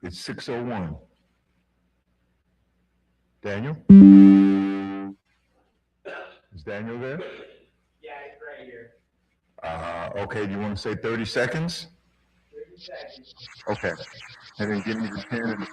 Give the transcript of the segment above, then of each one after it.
It's 6:01. Daniel? Is Daniel there? Yeah, he's right here. Okay, do you want to say 30 seconds? 30 seconds. Okay. And then give me the pen and the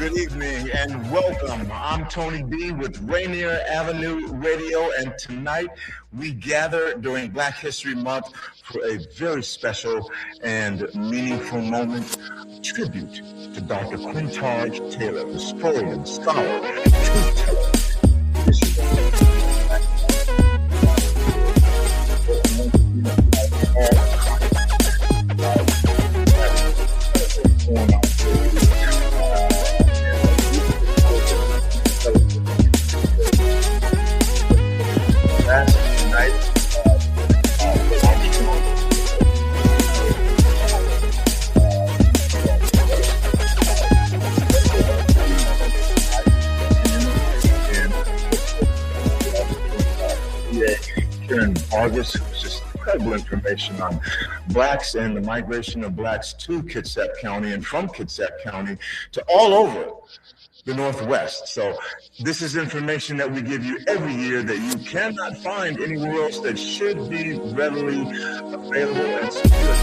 Good evening and welcome. I'm Tony B with Rainier Avenue Radio, and tonight we gather during Black History Month for a very special and meaningful moment, tribute to Dr. Quintard Taylor, historian, scholar, and truth teller. In August, it was just incredible information on Blacks and the migration of Blacks to Kitsap County and from Kitsap County to all over the Northwest. So this is information that we give you every year that you cannot find anywhere else, that should be readily available and secure.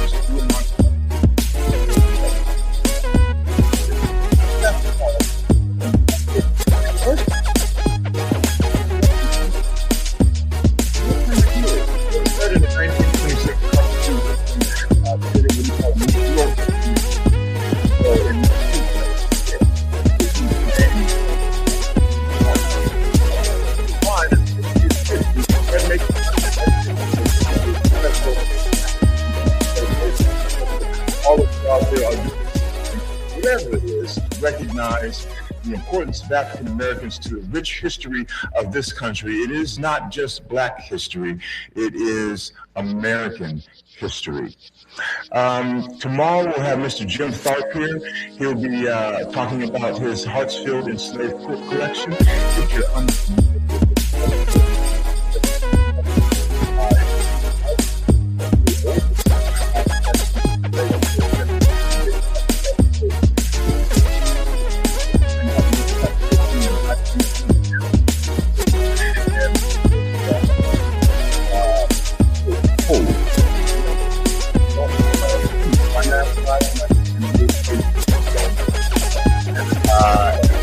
Whatever it is, to recognize the importance of African Americans to the rich history of this country. It is not just Black history, it is American history. Tomorrow we'll have Mr. Jim Tharp here. He'll be talking about his Hartsfield enslaved court collection. If you're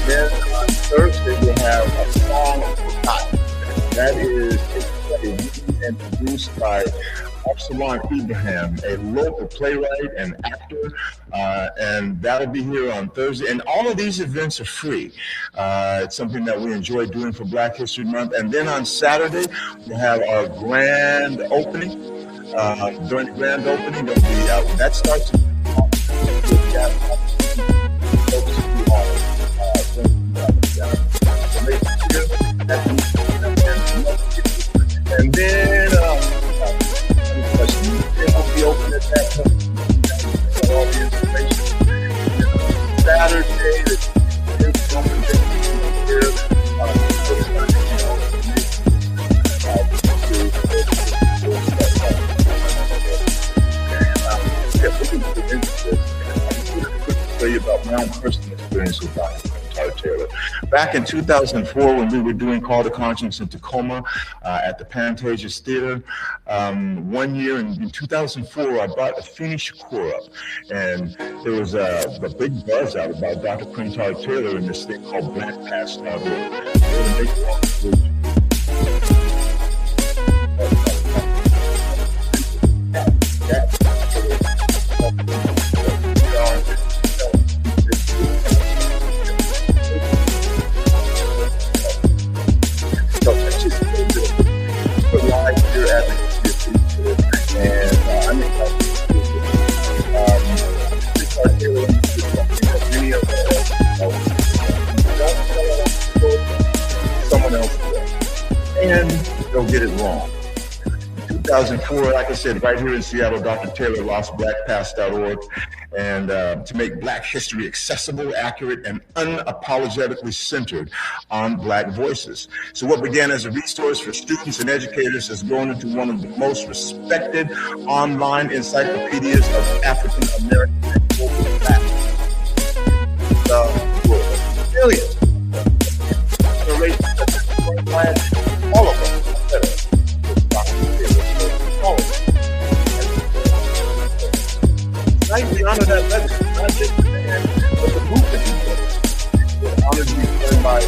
then on Thursday we'll have a song written and produced by Absalom Ibrahim, a local playwright and actor, and that'll be here on Thursday. And all of these events are free. It's something that we enjoy doing for Black History Month. And then on Saturday, we'll have our grand opening. During the grand opening, that starts and then it'll be open at that point. All the information. Saturday, it's open tell you about my own personal experience with Dr. Quintard Taylor. Back in 2004, when we were doing Call to Conscience in Tacoma at the Pantages Theater, one year in 2004, I brought a Phoenix Shakur up, and there was a big buzz out about Dr. Quintard Taylor in this thing called BlackPast.org. And they'll get it wrong. In 2004, like I said, right here in Seattle, Dr. Taylor launched BlackPast.org, and to make Black history accessible, accurate, and unapologetically centered on Black voices. So what began as a resource for students and educators has grown into one of the most respected online encyclopedias of African American and global Black. Millions. All of them. Tonight we honor that legend, not just the man, but the movement he built. We're honored to be joined by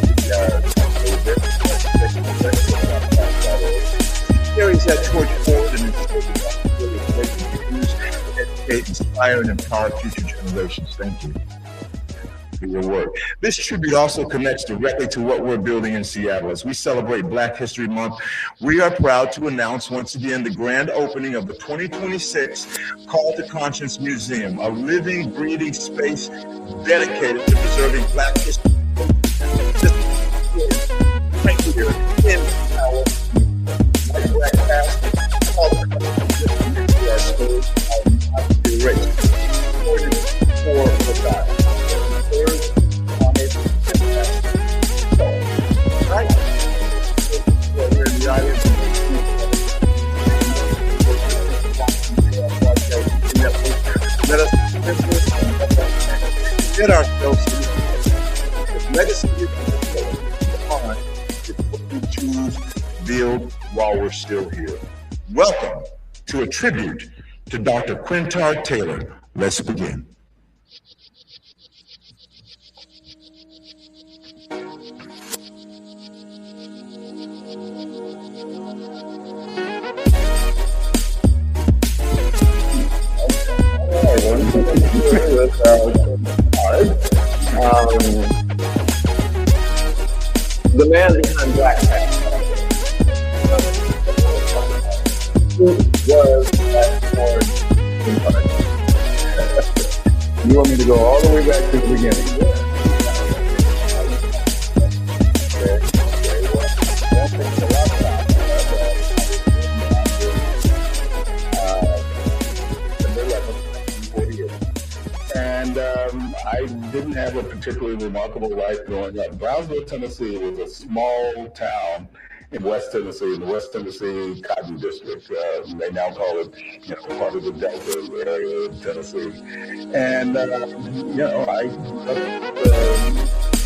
he carries that torch forward and to educate, inspire, and empower future generations. Thank you for your work. This tribute also connects directly to what we're building in Seattle. As we celebrate Black History Month, we are proud to announce once again the grand opening of the 2026 Call to Conscience Museum, a living, breathing space dedicated to preserving Black history. Right here in our Black past, Call to Conscience to our stories, our race, for God. Let us get ourselves to the legacy on what we choose to build while we're still here. Welcome to a tribute to Dr. Quintard Taylor. Let's begin. The man behind BlackPast was You want me to go all the way back to the beginning? I didn't have a particularly remarkable life growing up. Brownsville, Tennessee was a small town in West Tennessee, in the West Tennessee Cotton District. They now call it, part of the Delta area of Tennessee. And, I the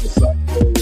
son of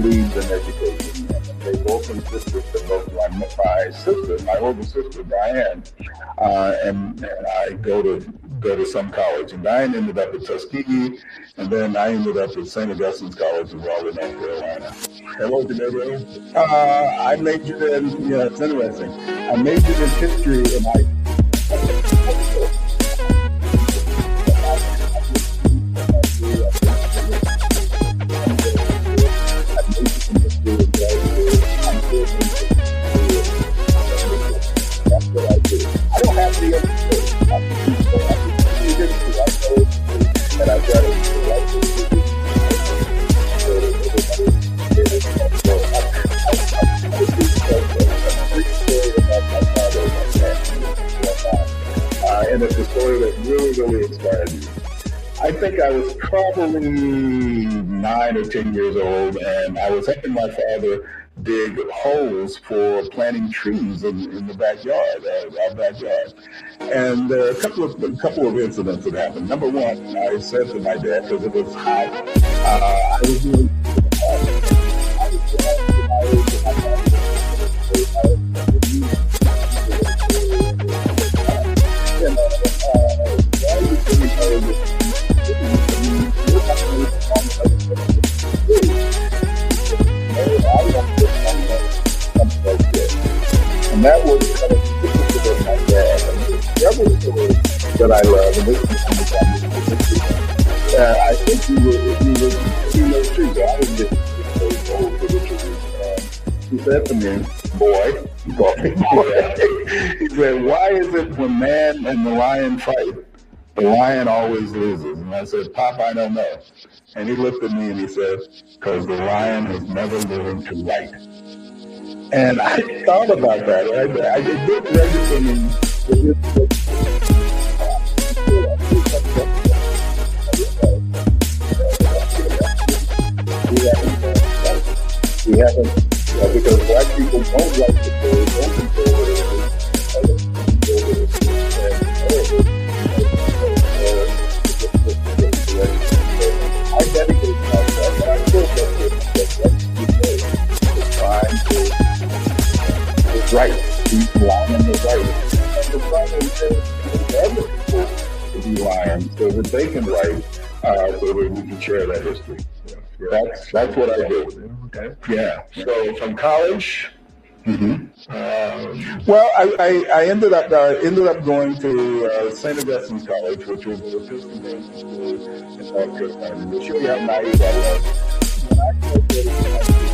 believed in education. And they both insisted that both my older sister, Diane, and I go to some college. And Diane ended up at Tuskegee, and then I ended up at St. Augustine's College in Raleigh, North Carolina. And what was your major? I majored in, yeah, it's interesting. I majored in history, and I don't have the answer. And I've got and it's a story that really, really inspired me. I think I was probably 9 or 10 years old, and I was helping my father dig holes for planting trees in the backyard, our backyard. And there are a couple of incidents that happened. Number one, I said to my dad, because it was hot, I was doing and that was kind of my dad. The other story that I love, and this is I think he was true. I didn't get so old for the truth. He said to me, boy, he called me boy. He said, why is it when man and the lion fight, the lion always loses? And I said, Pop, I don't know. And he looked at me and he said, because the lion has never learned to write. And I thought about that. I did register me. We haven't, because black people don't like the story, don't control I dedicate myself, and I still dedicate myself to trying to write. He's lying is right. And the problem is other people to be lying so that they can write, so that we can share that history. That's what I do. Okay. Yeah. So from college. Well, I ended up going to St. Augustine's College, which was a Episcopalian school in North Carolina. To show you how naive I was. When I graduated from high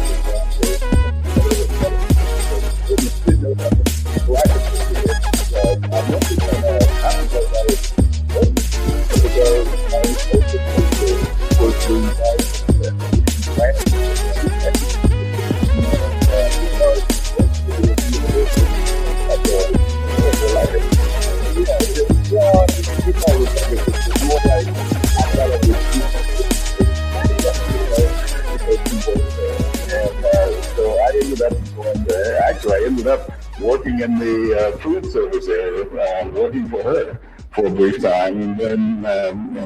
I ended up working in the food service area, working for her for a brief time, and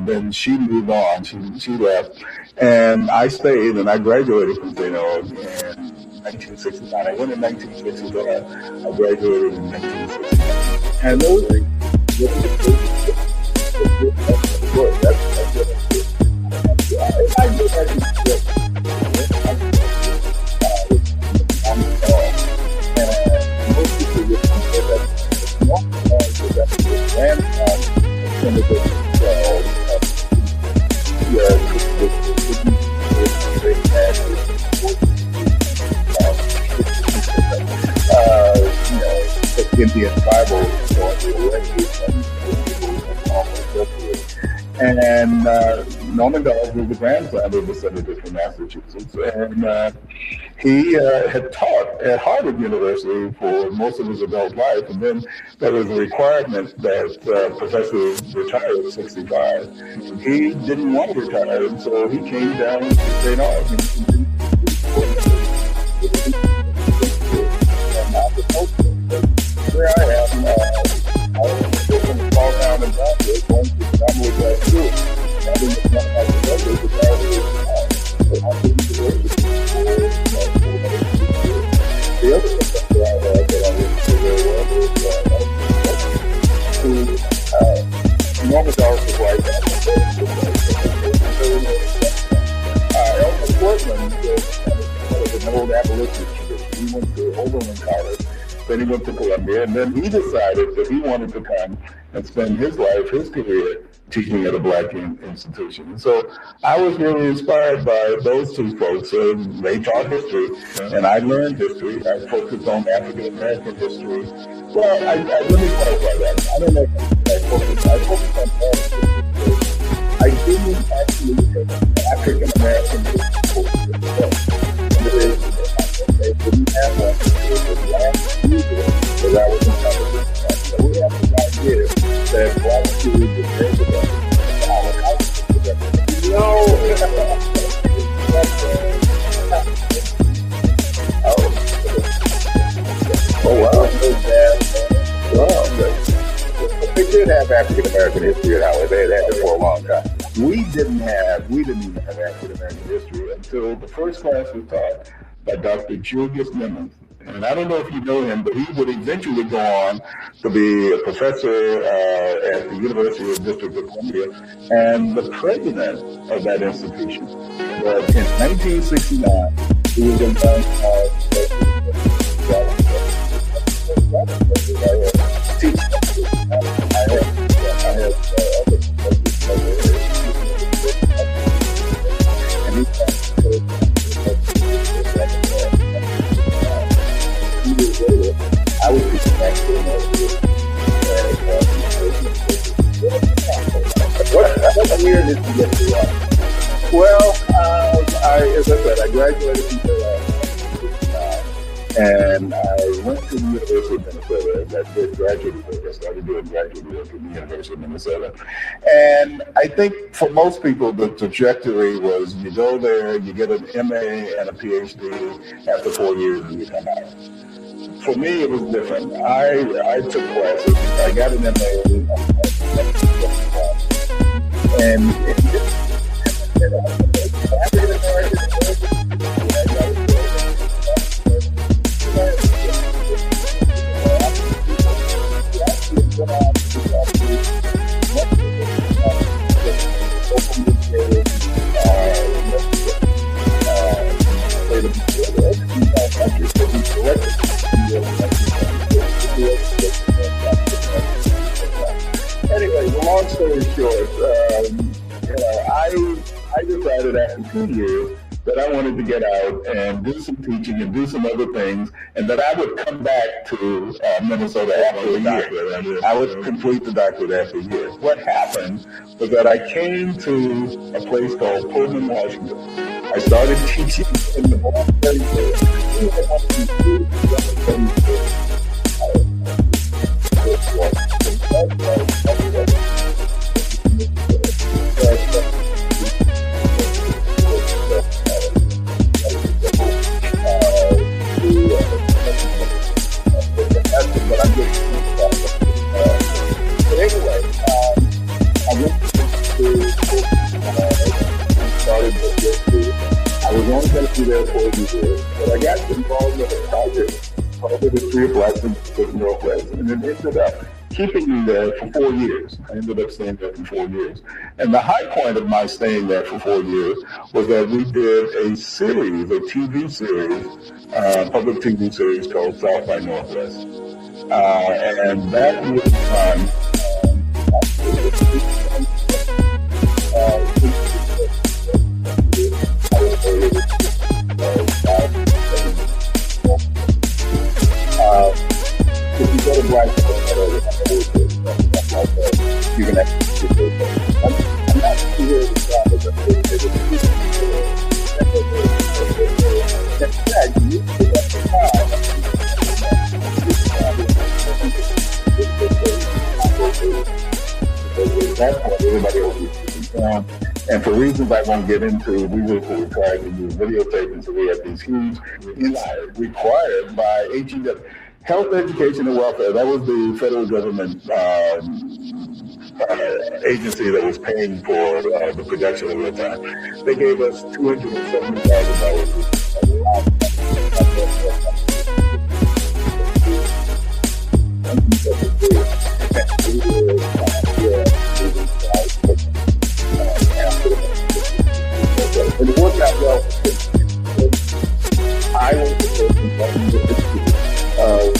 then she moved on. She left, and I stayed, and I graduated from St. Aug in 1969. I went in 1969. I graduated in 1969, and those things. Indian Bible and Norman Dawes was the grandson of the senator from Massachusetts, and he had taught at Harvard University for most of his adult life, and then there was a requirement that professors retire at 65. He didn't want to retire, and so he came down to St. Aug. Where I am, I was in a small town in Boston, going to the family grad school. I didn't know how to go to the university. an old abolitionist tradition. He went to Oberlin College, then he went to Columbia, and then he decided that he wanted to come and spend his life, his career, teaching at a black institution. And so I was really inspired by those two folks. They taught history, and I learned history. I focused on African American history. Well, I let me clarify that. I don't know if I focused on African history. I didn't actually take African American history. They didn't have one until the last year that I was in college. So we have the idea that black students were president. No. Oh, wow. Well, they did have African American history at Howard. They had it for a long time. We didn't even have African American history until the first class was taught by Dr. Julius Nimmons. And I don't know if you know him, but he would eventually go on to be a professor at the University of District of Columbia and the president of that institution. But in 1969, he was in I was what year did you get to Well, as I said, I graduated from and I went to the University of Minnesota. I did graduate work. I started doing graduate work at the University of Minnesota. And I think for most people, the trajectory was you go there, you get an MA and a PhD after 4 years, and you come out. For me, it was different. I took classes. I got an MA, Anyway, the long story short, I decided after 2 years that I wanted to get out and do some teaching and do some other things, and that I would come back to Minnesota after a year. I would complete the doctorate after a year. What happened was that I came to a place called Pullman, Washington. I started teaching in the voluntary I was only going to be there for a year, but I got involved with a project called the History of Blacks in the Pacific Northwest, and it ended up keeping me there for 4 years. I ended up staying there for 4 years. And the high point of my staying there for 4 years was that we did a series, a TV series, public TV series called South by Northwest. And that was fun. If you go to Black you can actually do it. I'm not sure that's what everybody else is. And for reasons I won't get into, we were required to use videotape, and so we had these huge insights required by HEW. Health, Education, and Welfare, that was the federal government agency that was paying for the production of the time. They gave us $270,000. And it worked out well. learning the history of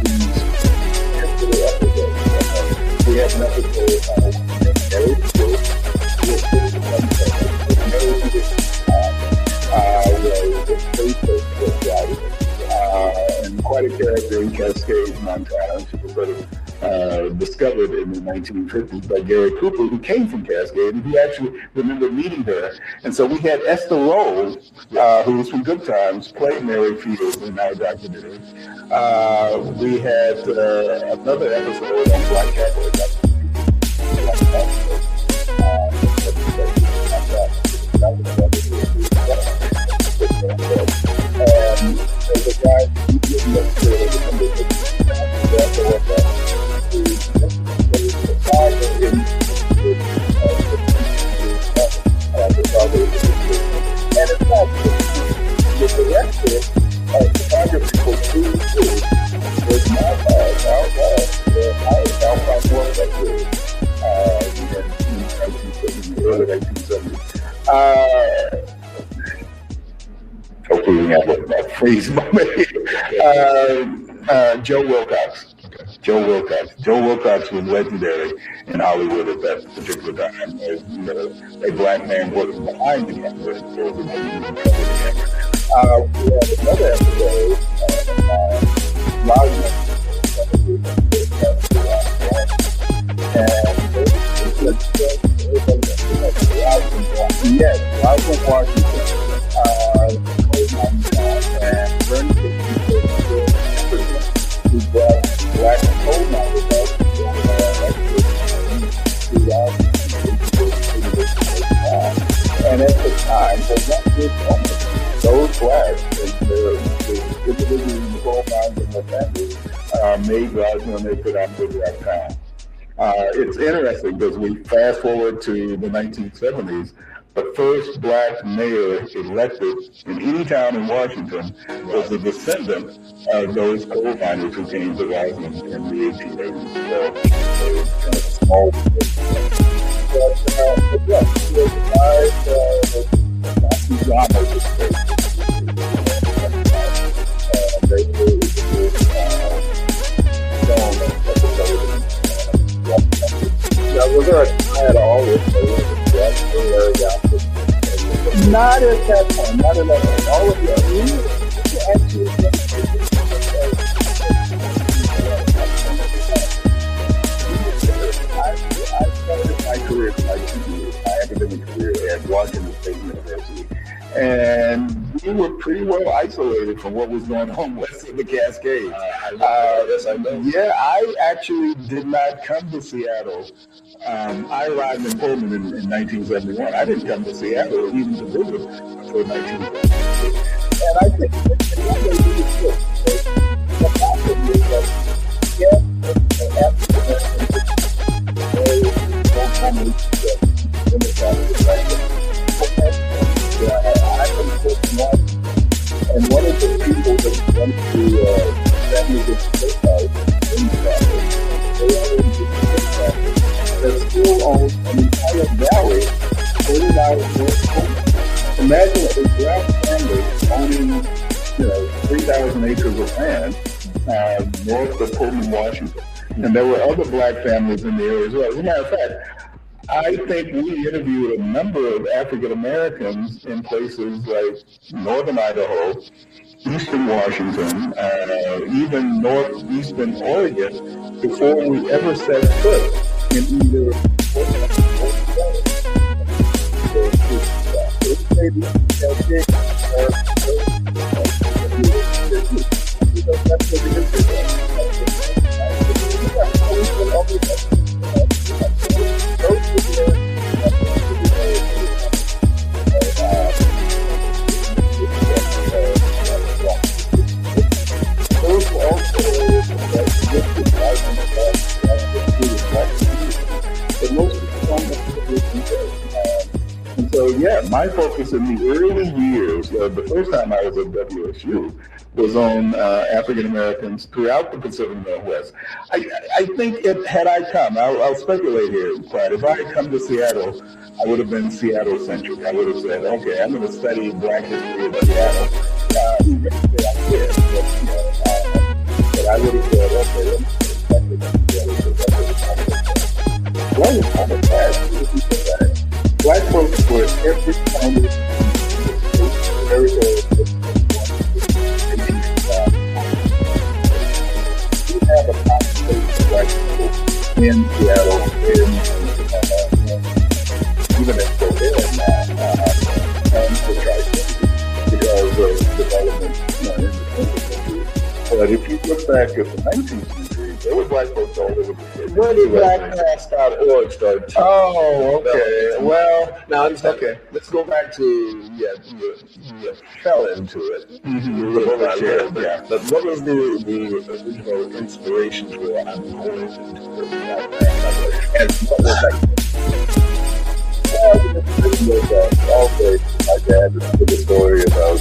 these particular episodes. We have an episode married to and quite a character in Cascade, Montana. She was sort of discovered in the 1950s by Gary Cooper, who came from Cascade, and he actually remembered meeting her. And so we had Esther Rowe, who was from Good Times, played Mary Fields in our documentary. We had another episode on Black Catholic. And there's a guy who didn't necessarily remember the and in fact, the director of photography for True was not Alphonse Warbeck in the early 1970s. Hopefully we have that freeze moment. Joe Wilcox. Joe Wilcox was legendary in Hollywood at that particular time. As, a black man working behind the camera. We had another episode Rosalind Washington. And Bernie who brought black coal miners up and at the time, but not just only those blacks and the individuals in the coal mines and their families made Rosalind their predominantly black town. It's interesting because we fast forward to the 1970s. The first black mayor elected in any town in Washington was a descendant of those coal miners who came to Roslyn in the 1880s. So it was kind of small. But yes, he was was there a tie at all with not at that time, not at that time. All of the actually I started my career, my academic career at Washington State University, and we were pretty well isolated from what was going on west of the Cascades. Yes, I know. Yeah, I actually did not come to Seattle. I arrived in Pullman in 1971. I didn't come to Seattle even to visit until 1972. And I think the one way we did this, what happened is that, yes, after the and one of the people that went to family in they already did that still owns an entire valley 30 miles north of Pullman. Imagine a black family owning, 3,000 acres of land north of Pullman, Washington. And there were other black families in the area as well. As a matter of fact, I think we interviewed a number of African Americans in places like northern Idaho, eastern Washington, even northeastern Oregon before we ever set foot in either And so, my focus in the early years, the first time I was at WSU, was on African Americans throughout the Pacific Northwest. I think had I come, I'll speculate here, Clyde, if I had come to Seattle, I would have been Seattle-centric. I would have said, okay, I'm going to study Black history of Seattle. Eventually I did. goes back to the 19th century. There were black folks all over the place. Where did blackpast.org start? Oh, okay. Well, Now, okay. Let's go back to, you fell into it. Mm-hmm. Yeah. But what was the original inspiration for I'm going into it? And what was that? Also, my dad told a story about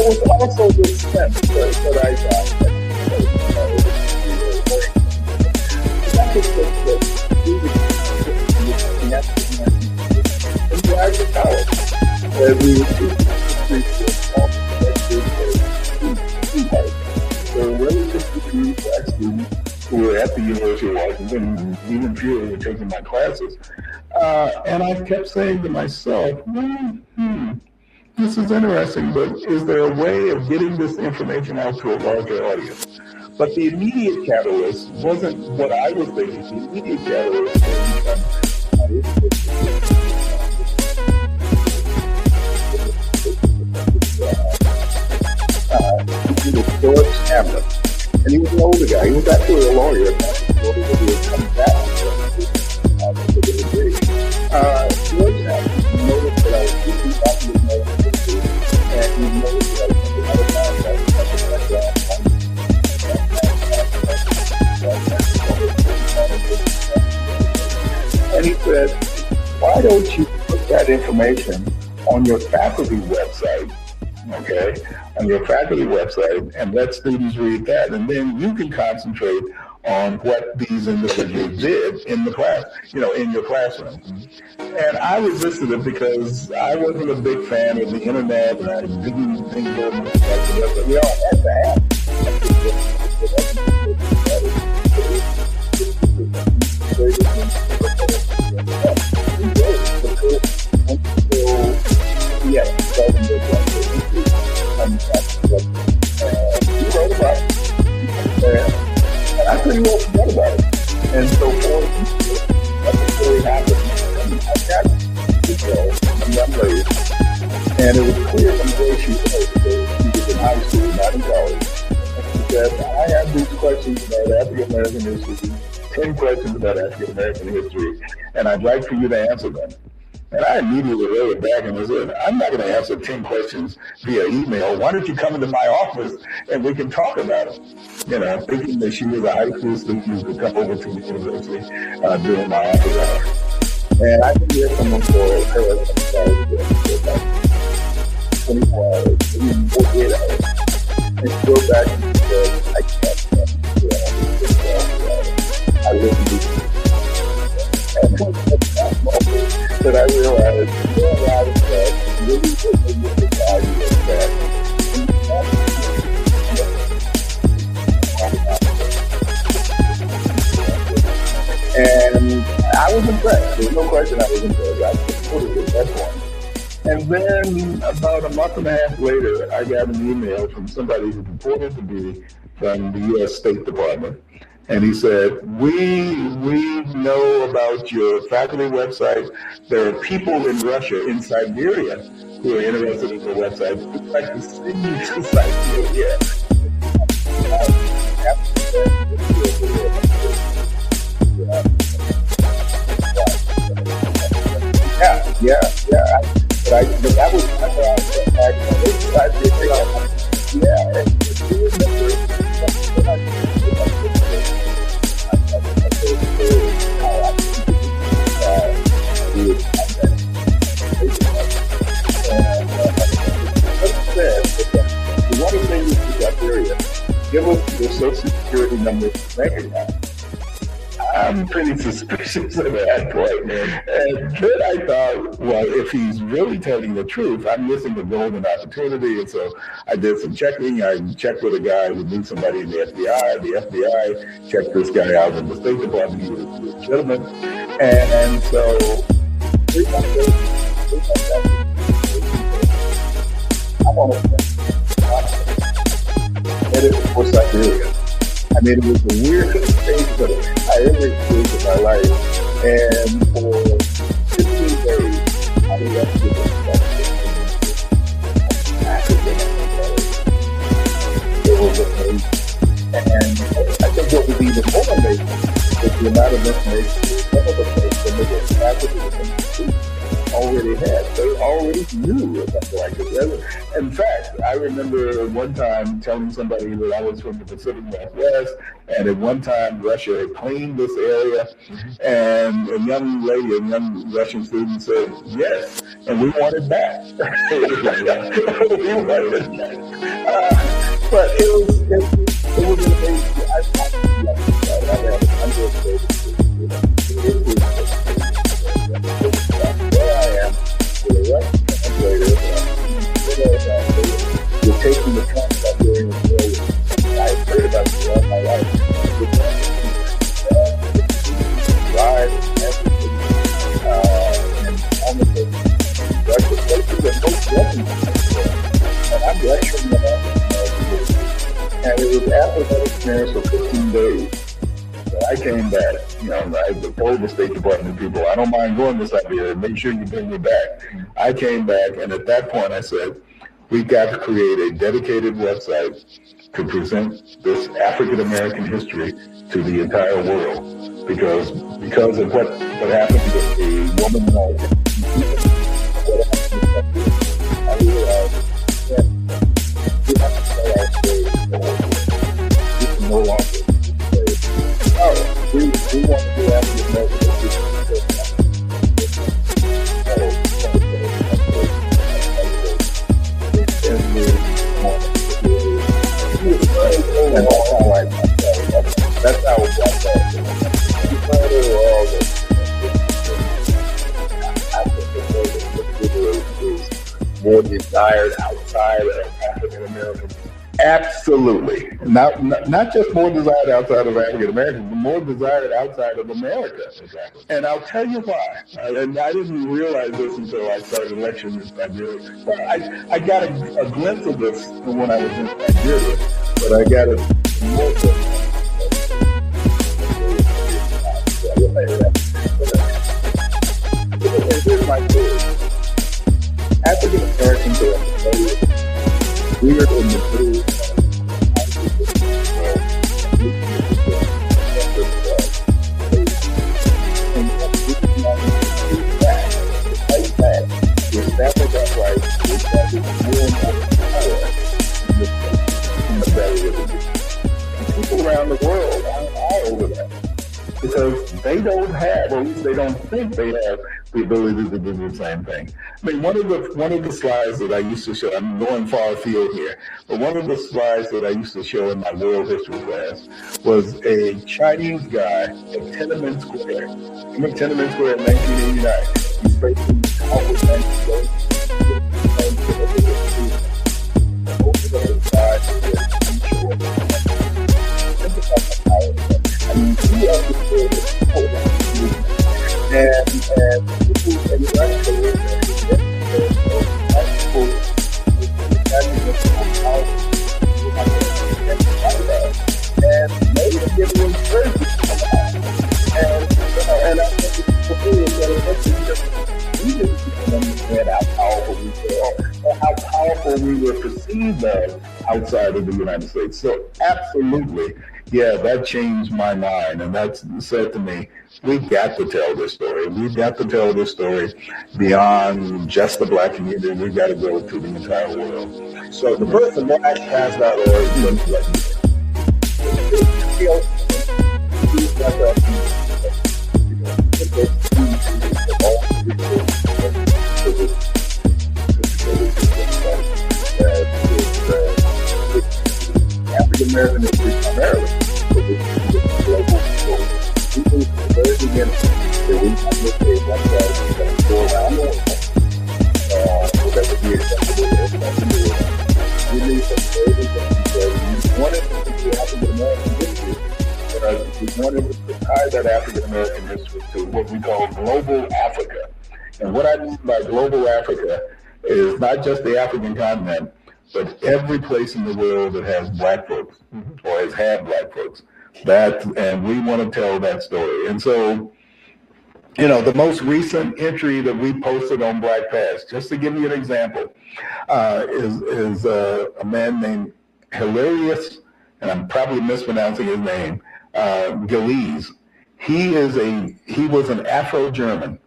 it was also the sense that I got there were relatively few black students who were at the University of Washington, even fewer who were taking my classes. And I kept saying to myself, this is interesting, but is there a way of getting this information out to a larger audience? But the immediate catalyst wasn't what I was thinking. The immediate catalyst was George Hamlin. And he was an older guy. He was actually a lawyer. George Hamlin noticed that I was teaching popular history, and he noticed that I was out of bounds. And he said, why don't you put that information on your faculty website, okay, on your faculty website, and let students read that, and then you can concentrate on what these individuals did in the class, in your classroom. And I resisted it because I wasn't a big fan of the internet, and I didn't think very much about it, but we all had to have I pretty well forgot about it. And so that's really happened. I got a young lady, and it was clear from the way she was in high school, not in college. And she said, I have these questions about African American history, 10 questions about African American history, and I'd like for you to answer them. And I immediately wrote it back and I said, I'm not going to answer 10 questions via email. Why don't you come into my office and we can talk about it? Thinking that she was a high school student who could come over to the university during my office hours. And I didn't hear from her for about 24 hours, even 48 hours. And she wrote back and said, I can't I live in DC. And that moment that I realized really the value of that. And I was impressed. There's no question I was impressed. I supported it at that point. And then about a month and a half later, I got an email from somebody who purported to be from the U.S. State Department. And he said, we know about your faculty website. There are people in Russia, in Siberia, who are interested in your website. We'd like to send you to Siberia. Yeah. But that was give us your social security number bank account. I'm pretty suspicious of that point, man. And then I thought, well, if he's really telling the truth, I'm missing a golden opportunity. And so I did some checking. I checked with a guy who knew somebody in the FBI. The FBI checked this guy out in the State Department. He was a gentleman. And so I'm on it for Siberia. I mean, it was the weirdest thing that I ever experienced in my life. And for 15 days, I It was amazing. And I think what was even more amazing was the amount of information some of the folks from the African already had. They already knew something like this. In fact, I remember one time telling somebody that I was from the Pacific Northwest, and at one time Russia had claimed this area, and a young lady, a young Russian student said, yes, and we want it back. We wanted it back. But it was an amazing. Where I am, with a Russian translator, you're taking the concept during the day. I've heard about this all my life. Live, everything, and almost Russia places that most Russians, and I'm lecturing them. And it was after that experience for 15 days that I came back. I told the State Department people, I don't mind going to Siberia, make sure you bring me back. I came back, and at that point I said, we've got to create a dedicated website to present this African American history to the entire world. Because of what happened with the woman I realized that we have to tell our story. We can no longer say, oh, we want to do African American that's how we got that. More desired outside of African Americans. Absolutely. Not just more desired outside of African Americans, but more desired outside of America. Exactly. And I'll tell you why. And I didn't realize this until I started lecturing in Nigeria. Well, I got a glimpse of this when I was in Nigeria, but I got it more here's my theory. African Americans are weird in the blue. People around the world aren't all over that because they don't have, or at least they don't think they have, the ability to do the same thing. I mean, one of the slides that I used to show, I'm going far afield here, but one of the slides that I used to show in my world history class was a Chinese guy at Tiananmen Square. Remember Tiananmen Square in 1989? He's facing outward 19 how powerful we were perceived of outside of the United States. So absolutely, yeah, that changed my mind. And that said to me, we've got to tell this story. We've got to tell this story beyond just the Black community. We've got to go to the entire world. So the birth of Black African American history primarily, but it's global. So people from the very beginning, that we have looked at one that go around the world, so that would be acceptable to everybody in the world. We need some very because we wanted to do African American history, but we wanted to tie that African American history to what we call global Africa. And what I mean by global Africa is not just the African continent, but every place in the world that has Black folks or has had Black folks. And we want to tell that story. And so the most recent entry that we posted on Black Past, just to give you an example, is a man named Hilarious, and I'm probably mispronouncing his name, Gillies. He was an Afro-German.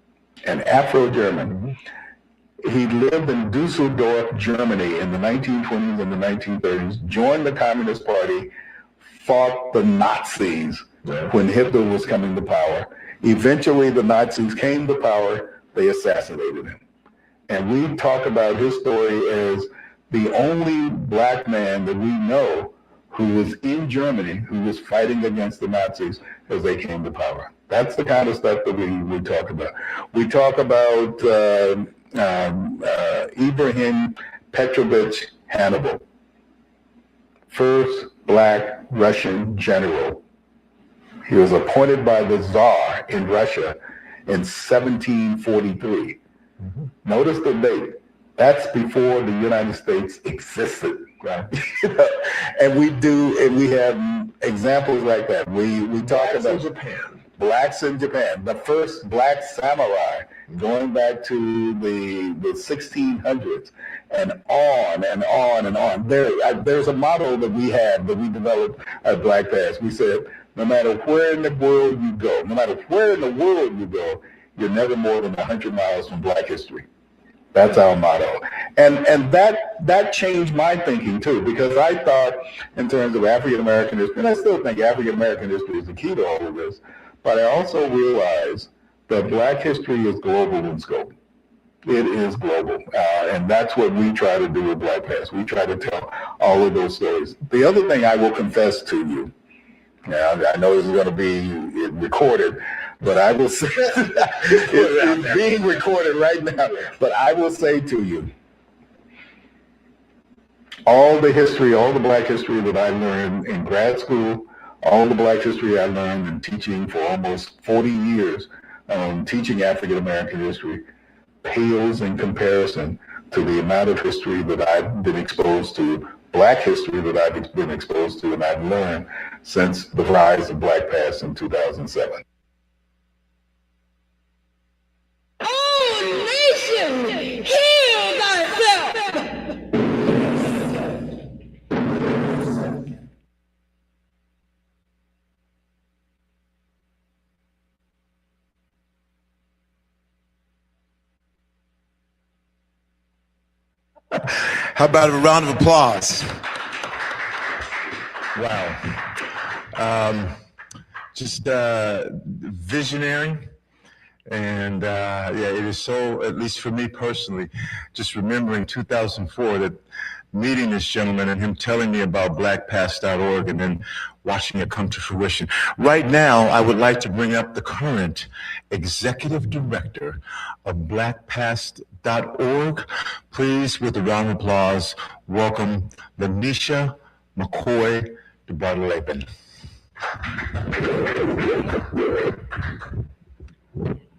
He lived in Dusseldorf, Germany in the 1920s and the 1930s, joined the Communist Party, fought the Nazis when Hitler was coming to power. Eventually, the Nazis came to power, they assassinated him. And we talk about his story as the only black man that we know who was in Germany, who was fighting against the Nazis as they came to power. That's the kind of stuff that we talk about. We talk about Ibrahim Petrovich Hannibal, first black Russian general. He was appointed by the Tsar in Russia in 1743. Mm-hmm. Notice the date. That's before the United States existed. Right. And we have examples like that. We talk about Japan. Blacks in Japan, the first black samurai, going back to the 1600s, and on and on and on. There's a motto that we developed at Black Past. We said, no matter where in the world you go, you're never more than 100 miles from black history. That's our motto. And that changed my thinking too, because I thought in terms of African American history, and I still think African American history is the key to all of this, but I also realized that black history is global in scope. It is global. And that's what we try to do with Black Past. We try to tell all of those stories. The other thing I will confess to you, now I know this is going to be recorded, but I will say, it's being recorded right now, but I will say to you, all the black history that I learned in grad school, all the black history I learned in teaching for almost 40 years, teaching African American history, pales in comparison to the amount of history that I've been exposed to, black history that I've been exposed to and I've learned since the rise of Black Past in 2007. Nation, heal thyself. How about a round of applause? Wow. Just visionary. And it is so, at least for me personally, just remembering 2004, that meeting this gentleman and him telling me about blackpast.org and then watching it come to fruition. Right now, I would like to bring up the current executive director of blackpast.org. Please, with a round of applause, welcome LaNesha DeBardelaben.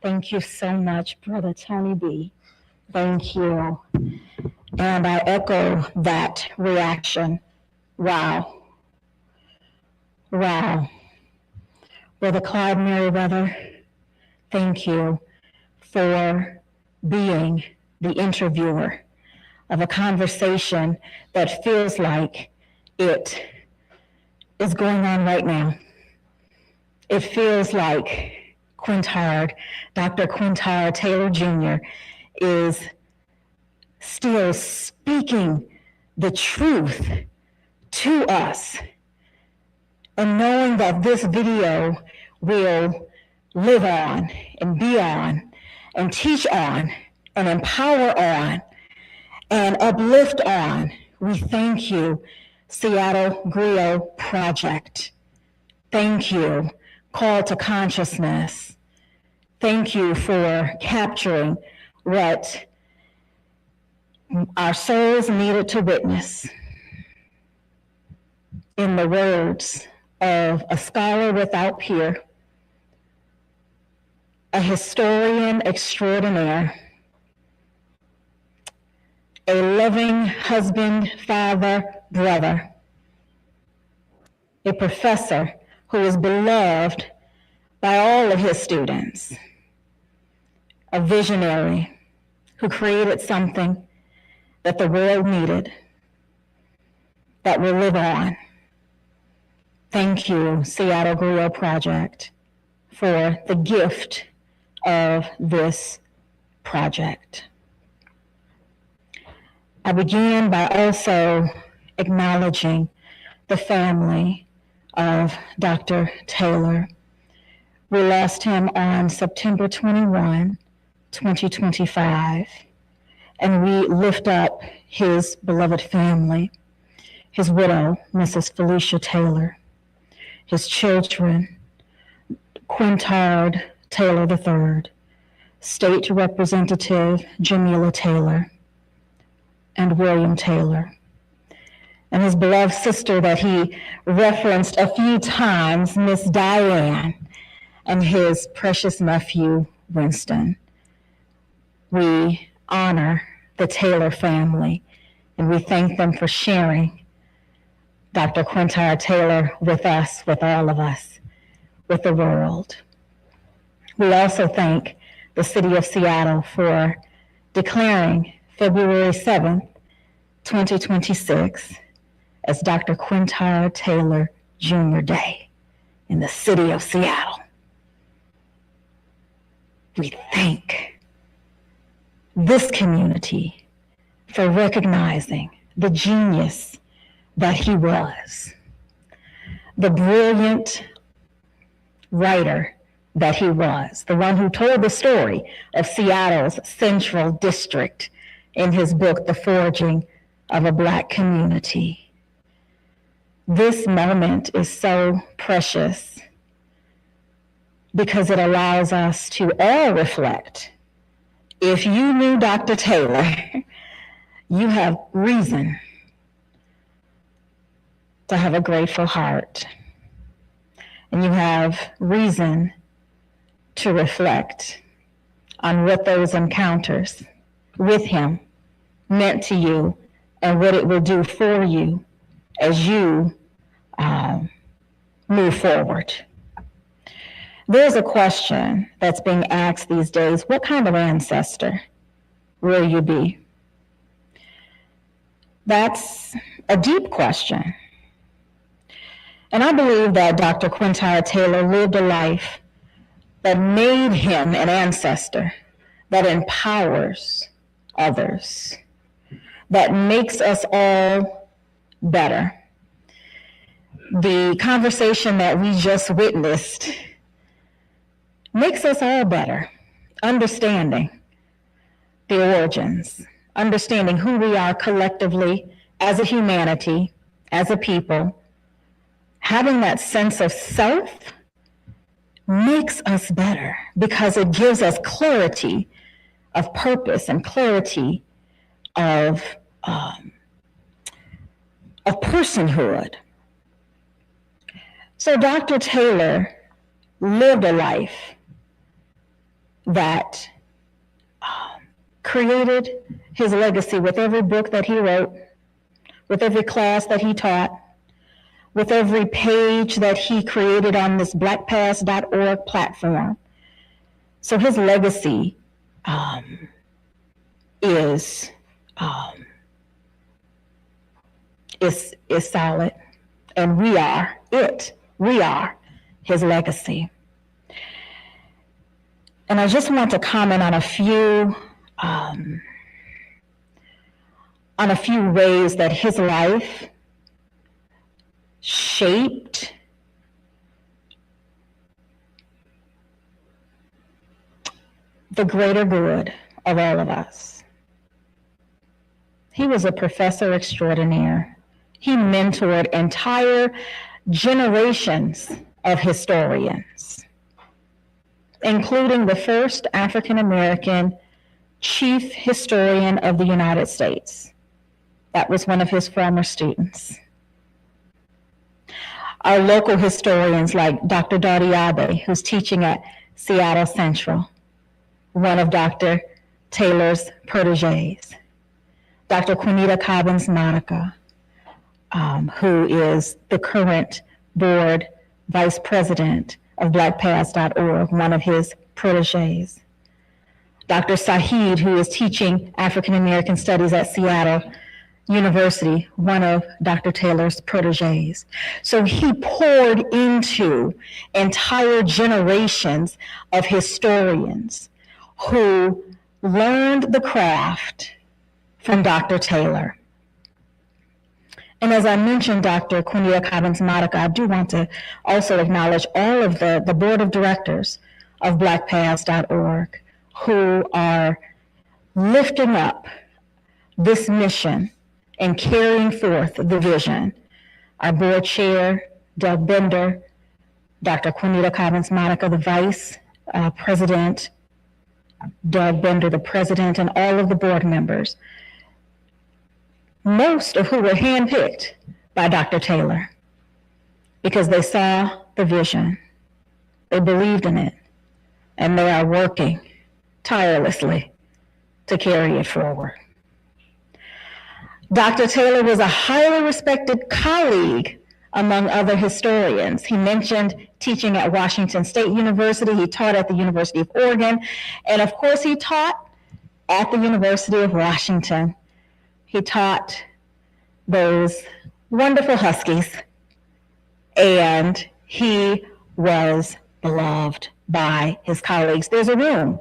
Thank you so much, Brother Tony B. Thank you. And I echo that reaction. Wow. Wow. Brother Clyde Merriweather, thank you for being the interviewer of a conversation that feels like it is going on right now. It feels like Dr. Quintard Taylor Jr. is still speaking the truth to us, and knowing that this video will live on and be on and teach on and empower on and uplift on. We thank you, Seattle Griot Project. Thank you, Call to Consciousness. Thank you for capturing what our souls needed to witness. In the words of a scholar without peer, a historian extraordinaire, a loving husband, father, brother, a professor who is beloved by all of his students, a visionary who created something that the world needed, that will live on. Thank you, Seattle Griot Project, for the gift of this project. I begin by also acknowledging the family of Dr. Taylor. We lost him on September 21, 2025, and we lift up his beloved family, his widow, Mrs. Felicia Taylor, his children, Quintard Taylor III, State Representative Jamila Taylor, and William Taylor, and his beloved sister that he referenced a few times, Miss Diane, and his precious nephew, Winston. We honor the Taylor family, and we thank them for sharing Dr. Quintard Taylor with us, with all of us, with the world. We also thank the city of Seattle for declaring February 7th, 2026 as Dr. Quintard Taylor Jr. Day in the city of Seattle. We thank this community for recognizing the genius that he was, the brilliant writer that he was, the one who told the story of Seattle's Central District in his book, The Forging of a Black Community. This moment is so precious because it allows us to all reflect. If you knew Dr. Taylor, you have reason to have a grateful heart, and you have reason to reflect on what those encounters with him meant to you and what it will do for you as you move forward. There's a question that's being asked these days: what kind of ancestor will you be? That's a deep question. And I believe that Dr. Quintard Taylor lived a life that made him an ancestor that empowers others, that makes us all better. The conversation that we just witnessed makes us all better, understanding the origins, understanding who we are collectively as a humanity, as a people. Having that sense of self makes us better because it gives us clarity of purpose and clarity of personhood. So Dr. Taylor lived a life that created his legacy with every book that he wrote, with every class that he taught, with every page that he created on this blackpast.org platform. So his legacy is solid, and we are it. We are his legacy. And I just want to comment on a few ways that his life shaped the greater good of all of us. He was a professor extraordinaire. He mentored entire generations of historians, including the first African-American chief historian of the United States. That was one of his former students. Our local historians like Dr. Dottie Abe, who's teaching at Seattle Central, one of Dr. Taylor's proteges. Dr. Quinita Cobbins-Monica, who is the current board vice president of blackpast.org, one of his proteges. Dr. Saeed, who is teaching African American Studies at Seattle University, one of Dr. Taylor's proteges. So he poured into entire generations of historians who learned the craft from Dr. Taylor. And as I mentioned, Dr. Quintard Taylor, I do want to also acknowledge all of the board of directors of blackpaths.org who are lifting up this mission and carrying forth the vision. Our board chair, Doug Bender, Dr. Quintard, the vice president, Doug Bender, the president, and all of the board members, most of who were handpicked by Dr. Taylor because they saw the vision, they believed in it, and they are working tirelessly to carry it forward. Dr. Taylor was a highly respected colleague among other historians. He mentioned teaching at Washington State University. He taught at the University of Oregon. And of course, he taught at the University of Washington. He taught those wonderful Huskies, and he was beloved by his colleagues. There's a room,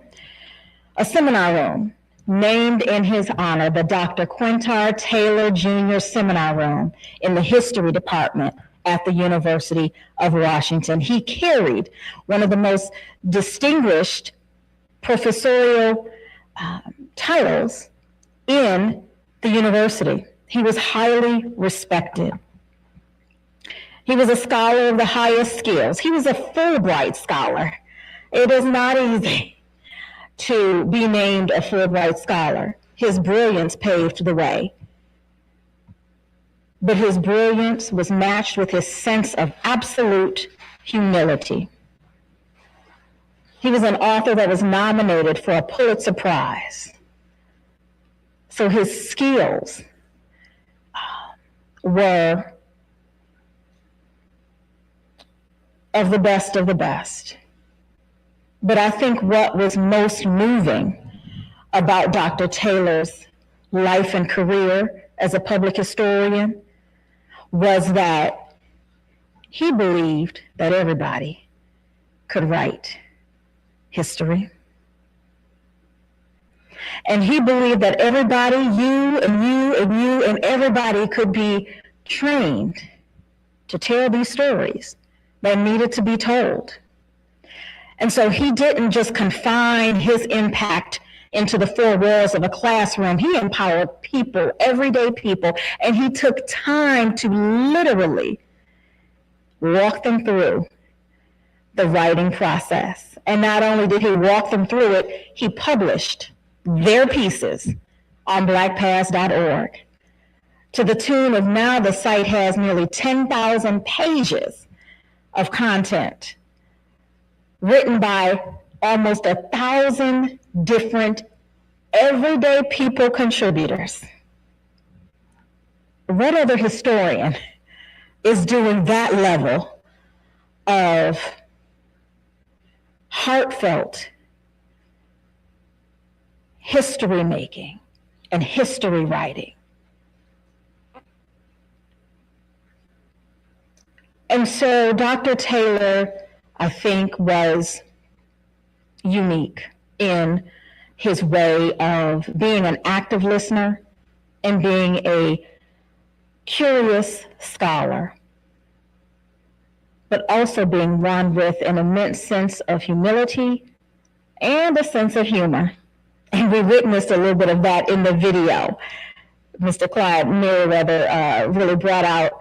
a seminar room, named in his honor, the Dr. Quintard Taylor Jr. Seminar Room in the History Department at the University of Washington. He carried one of the most distinguished professorial titles in the university. He was highly respected. He was a scholar of the highest skills. He was a Fulbright scholar. It is not easy to be named a Fulbright scholar. His brilliance paved the way. But his brilliance was matched with his sense of absolute humility. He was an author that was nominated for a Pulitzer Prize. So his skills were of the best of the best. But I think what was most moving about Dr. Taylor's life and career as a public historian was that he believed that everybody could write history. And he believed that everybody, you and you and you and everybody could be trained to tell these stories that needed to be told. And so he didn't just confine his impact into the four walls of a classroom. He empowered people, everyday people, and he took time to literally walk them through the writing process. And not only did he walk them through it, he published their pieces on blackpaths.org to the tune of now the site has nearly 10,000 pages of content written by almost 1,000 different everyday people contributors. What other historian is doing that level of heartfelt history making and history writing? And so Dr. Taylor, I think, was unique in his way of being an active listener and being a curious scholar, but also being one with an immense sense of humility and a sense of humor. And we witnessed a little bit of that in the video. Mr. Clyde Merriweather really brought out,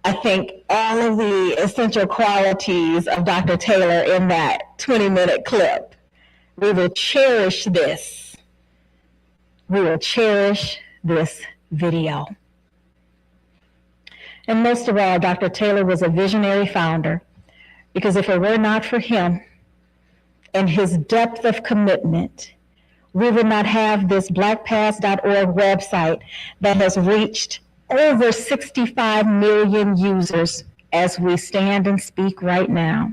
I think, all of the essential qualities of Dr. Taylor in that 20-minute clip. We will cherish this. We will cherish this video. And most of all, Dr. Taylor was a visionary founder, because if it were not for him and his depth of commitment, we would not have this blackpaths.org website that has reached over 65 million users as we stand and speak right now.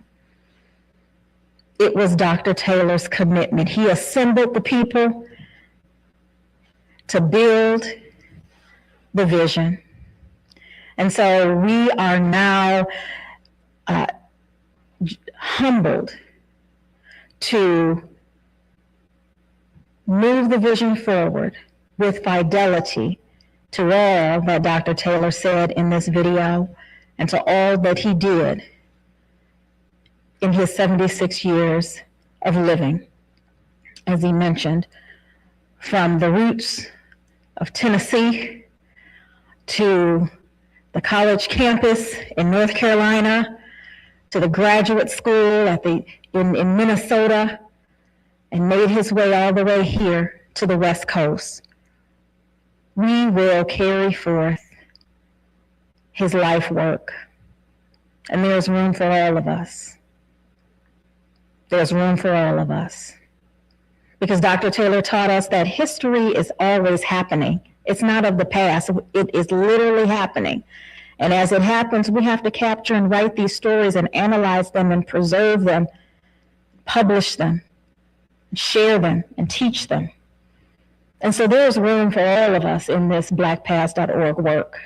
it was Dr. Taylor's commitment. He assembled the people to build the vision. And so we are now humbled to move the vision forward with fidelity to all that Dr. Taylor said in this video and to all that he did in his 76 years of living. As he mentioned, from the roots of Tennessee to the college campus in North Carolina, to the graduate school in Minnesota, and made his way all the way here to the West Coast. We will carry forth his life work, and there's room for all of us. There's room for all of us. Because Dr. Taylor taught us that history is always happening. It's not of the past. It is literally happening. And as it happens, we have to capture and write these stories and analyze them and preserve them, publish them, share them, and teach them. And so there's room for all of us in this blackpast.org work.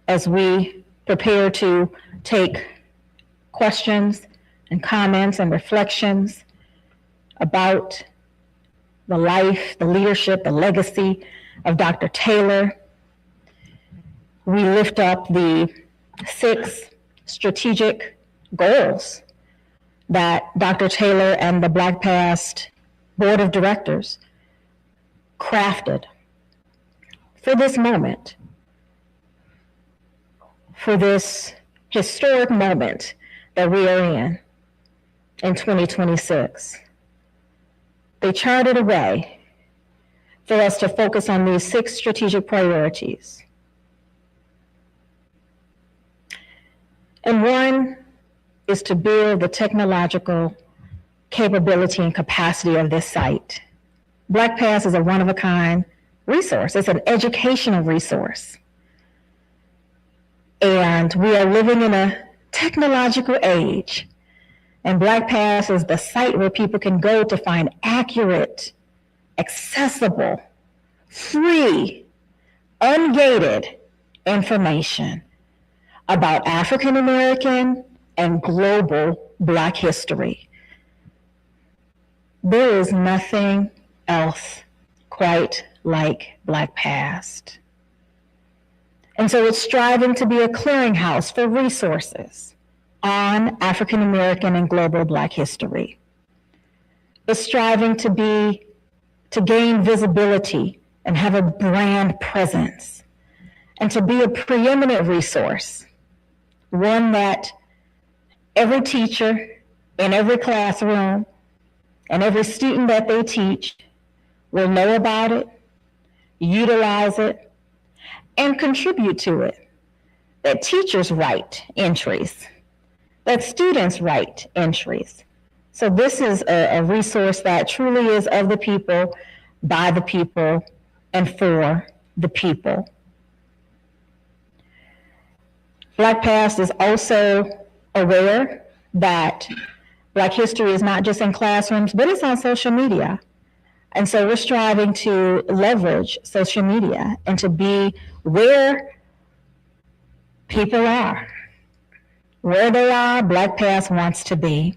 As we prepare to take questions and comments and reflections about the life, the leadership, the legacy of Dr. Taylor, we lift up the 6 strategic goals that Dr. Taylor and the Black Past Board of Directors crafted for this moment, for this historic moment that we are in 2026. They charted a way for us to focus on these 6 strategic priorities. And one is to build the technological capability and capacity of this site. BlackPass is a one-of-a-kind resource. It's an educational resource. And we are living in a technological age. And BlackPass is the site where people can go to find accurate, accessible, free, ungated information about African American and global Black history. There is nothing else quite like BlackPast. And so it's striving to be a clearinghouse for resources on African American and global Black history. It's striving to gain visibility and have a brand presence, and to be a preeminent resource, one that every teacher in every classroom and every student that they teach will know about it, utilize it, and contribute to it. That teachers write entries, that students write entries. So this is a resource that truly is of the people, by the people, and for the people. BlackPast is also aware that Black history is not just in classrooms, but it's on social media. And so we're striving to leverage social media and to be where people are. Where they are, BlackPast wants to be.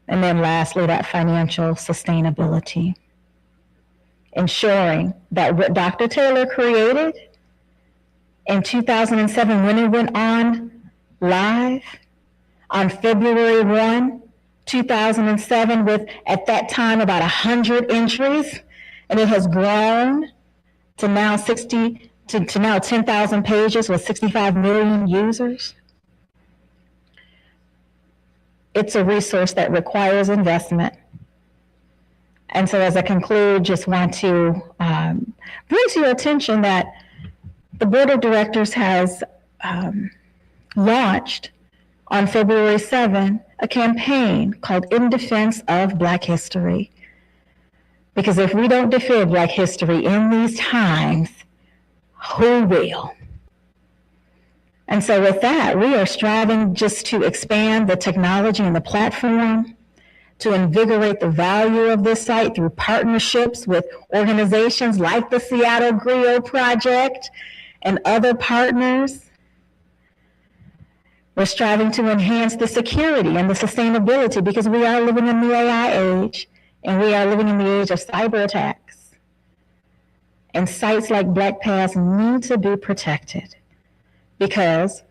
And then lastly, that financial sustainability. Ensuring that what Dr. Taylor created in 2007, when it went on live on February 1, 2007, with at that time about 100 entries, and it has grown to now 10,000 pages with 65 million users. It's a resource that requires investment. And so as I conclude, just want to bring to your attention that the Board of Directors has launched on February 7 a campaign called In Defense of Black History. Because if we don't defend Black history in these times, who will? And so with that, we are striving just to expand the technology and the platform, to invigorate the value of this site through partnerships with organizations like the Seattle Griot Project and other partners. We're striving to enhance the security and the sustainability because we are living in the AI age and we are living in the age of cyber attacks. And sites like Black Pass need to be protected because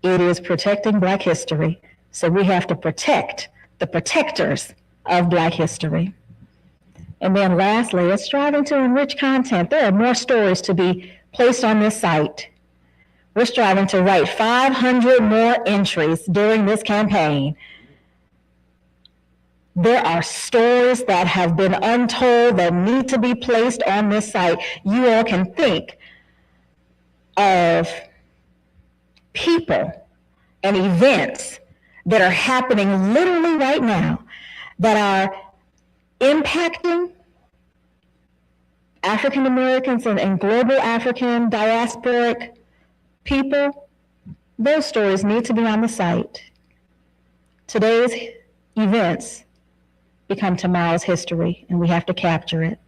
it is protecting Black history. So we have to protect the protectors of Black history. And then lastly, it's striving to enrich content. There are more stories to be placed on this site. We're striving to write 500 more entries during this campaign. There are stories that have been untold that need to be placed on this site. You all can think of people and events that are happening literally right now that are impacting African Americans and global African diasporic people. Those stories need to be on the site. Today's events become tomorrow's history, and we have to capture it.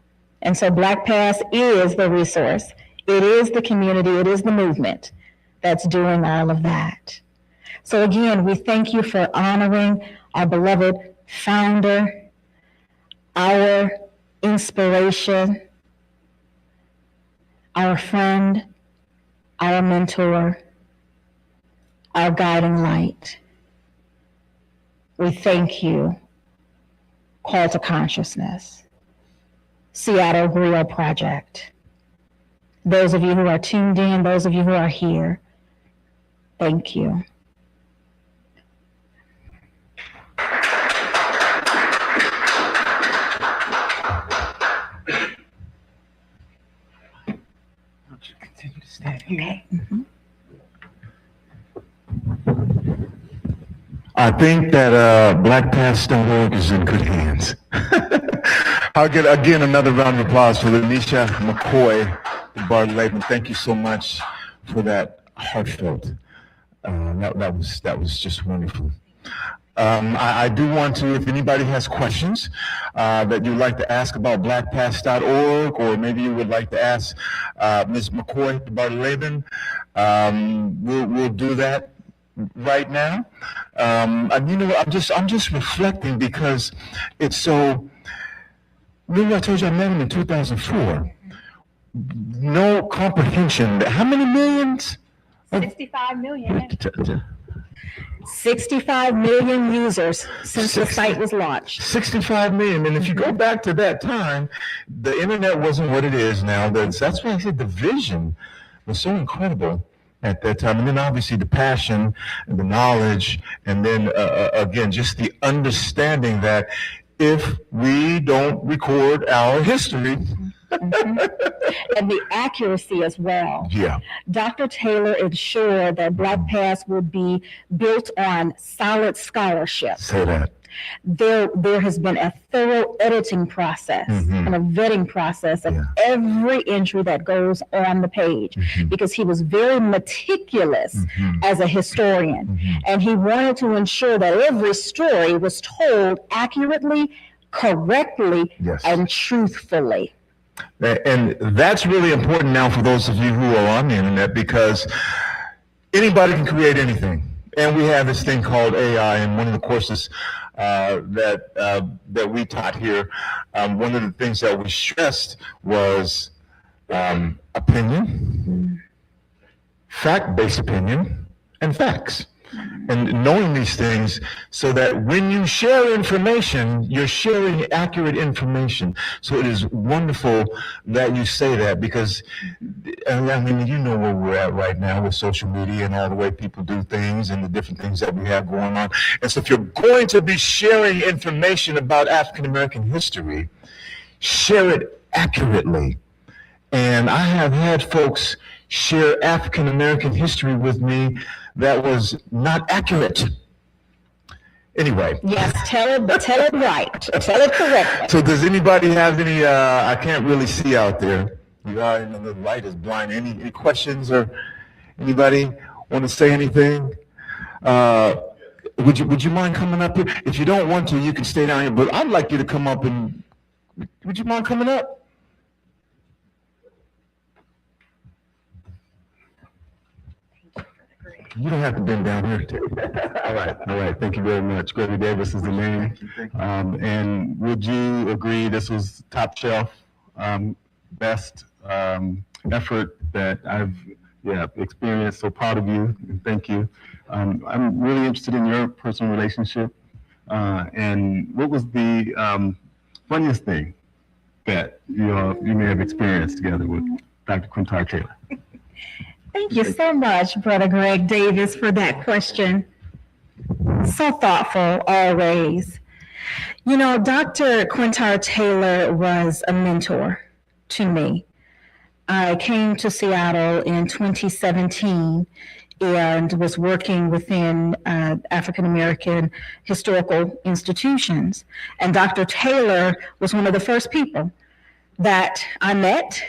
And so Black Pass is the resource. It is the community. It is the movement that's doing all of that. So again, we thank you for honoring our beloved founder, our inspiration, our friend, our mentor, our guiding light. We thank you. Call to Consciousness, Seattle Griot Project. Those of you who are tuned in, those of you who are here, thank you. Continue to stand here. Okay. Mm-hmm. I think that blackpass.org is in good hands. I'll get again another round of applause for LaNesha DeBardelaben. Thank you so much for that heartfelt. That was just wonderful. I do want to, if anybody has questions that you'd like to ask about blackpass.org, or maybe you would like to ask Ms. McCoy DeBardelaben, we'll do that right now. And you know, I'm just reflecting because it's so. Remember, I told you I met him in 2004. No comprehension. How many millions? 65 million. 65 million users since the site was launched. 65 million. And if you go back to that time, the internet wasn't what it is now. That's why I said the vision was so incredible at that time. And then obviously the passion and the knowledge, and then again, just the understanding that if we don't record our history, and the accuracy as well. Yeah. Dr. Taylor ensured that Black Pass would be built on solid scholarship. Say that. There has been a thorough editing process and a vetting process of every entry that goes on the page, because he was very meticulous as a historian, and he wanted to ensure that every story was told accurately, correctly, and truthfully. And that's really important now for those of you who are on the internet, because anybody can create anything. And we have this thing called AI, and one of the courses that we taught here, one of the things that we stressed was opinion, fact-based opinion, and facts. And knowing these things so that when you share information, you're sharing accurate information. So it is wonderful that you say that, because I mean, you know where we're at right now with social media and all the way people do things and the different things that we have going on. And so if you're going to be sharing information about African American history, share it accurately. And I have had folks share African American history with me that was not accurate. Anyway. Yes, tell it right. Tell it correctly. So does anybody have any, I can't really see out there. You are, the light is blind. Any questions or anybody? want to say anything? Would you mind coming up here? If you don't want to, you can stay down here, but I'd like you to come up and, would you mind coming up? You don't have to bend down here. All right. Thank you very much. Gregory Davis is the name. And would you agree this was top shelf, best effort that I've experienced? So proud of you, and thank you. I'm really interested in your personal relationship. And what was the funniest thing that you may have experienced together with Dr. Quintard Taylor? Thank you so much, Brother Greg Davis, for that question. So thoughtful, always. You know, Dr. Quintard Taylor was a mentor to me. I came to Seattle in 2017 and was working within African American historical institutions. And Dr. Taylor was one of the first people that I met,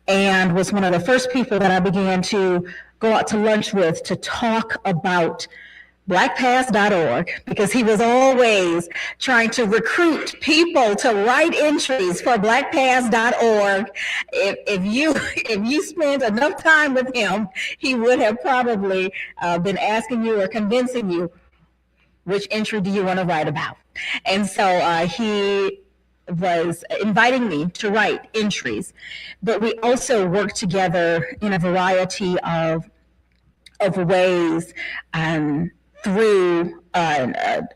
and was one of the first people that I began to go out to lunch with to talk about blackpast.org, because he was always trying to recruit people to write entries for blackpast.org. If you spent enough time with him, he would have probably been asking you or convincing you, which entry do you want to write about? And so he was inviting me to write entries, but we also worked together in a variety of ways through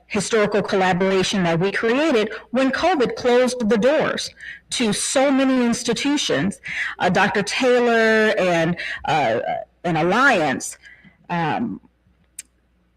historical collaboration that we created when COVID closed the doors to so many institutions. Dr. Taylor and an alliance,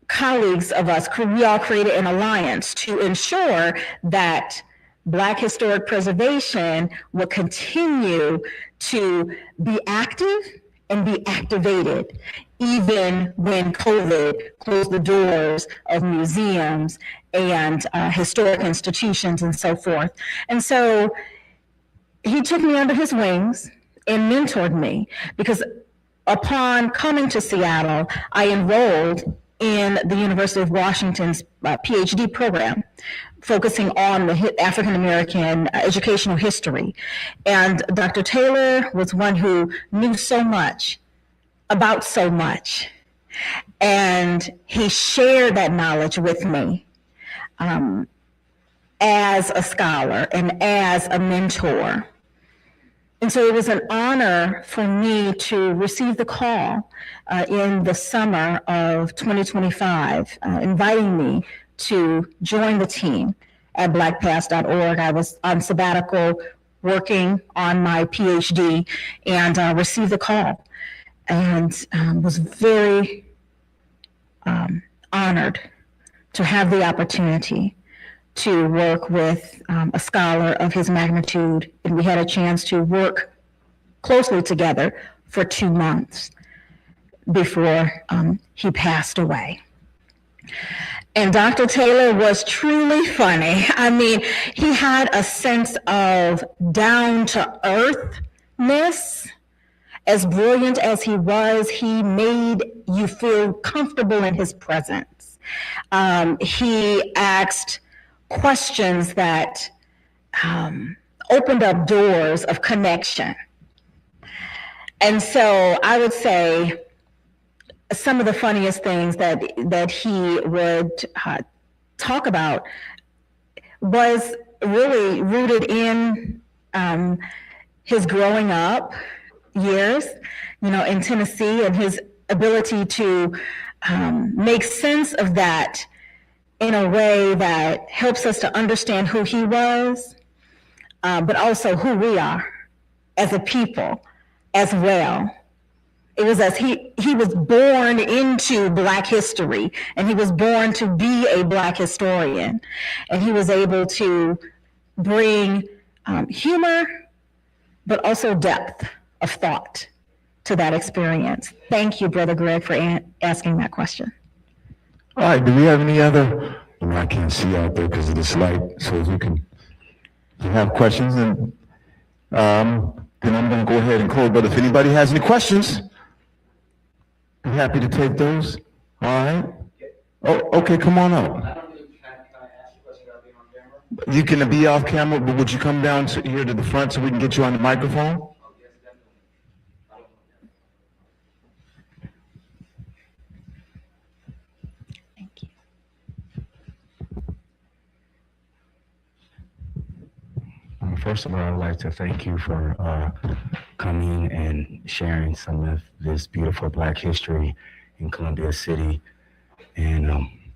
colleagues of us, we all created an alliance to ensure that Black historic preservation will continue to be active and be activated, even when COVID closed the doors of museums and historic institutions and so forth. And so he took me under his wings and mentored me, because upon coming to Seattle, I enrolled in the University of Washington's PhD program, focusing on the African American educational history. And Dr. Taylor was one who knew so much about so much. And he shared that knowledge with me as a scholar and as a mentor. And so it was an honor for me to receive the call in the summer of 2025, inviting me to join the team at blackpast.org. I was on sabbatical working on my PhD and received the call, and was very honored to have the opportunity to work with a scholar of his magnitude. And we had a chance to work closely together for 2 months before he passed away. And Dr. Taylor was truly funny. I mean, he had a sense of down-to-earthness. As brilliant as he was, he made you feel comfortable in his presence. He asked questions that opened up doors of connection. And so I would say some of the funniest things that he would talk about was really rooted in his growing up years, in Tennessee, and his ability to make sense of that in a way that helps us to understand who he was, but also who we are as a people as well. It was as he was born into Black history, and he was born to be a Black historian, and he was able to bring humor, but also depth of thought to that experience. Thank you, Brother Greg, for asking that question. All right, do we have any other? I can't see out there because of this light, so if you have questions, and then I'm going to go ahead and close. But if anybody has any questions, You happy to take those? All right. Oh, okay, come on up. I don't really, can I ask you a question without being on camera? You can be off camera, but would you come down here to the front so we can get you on the microphone? Oh, yes, definitely. Thank you. First of all, I'd like to thank you for coming and sharing some of this beautiful Black history in Columbia City, and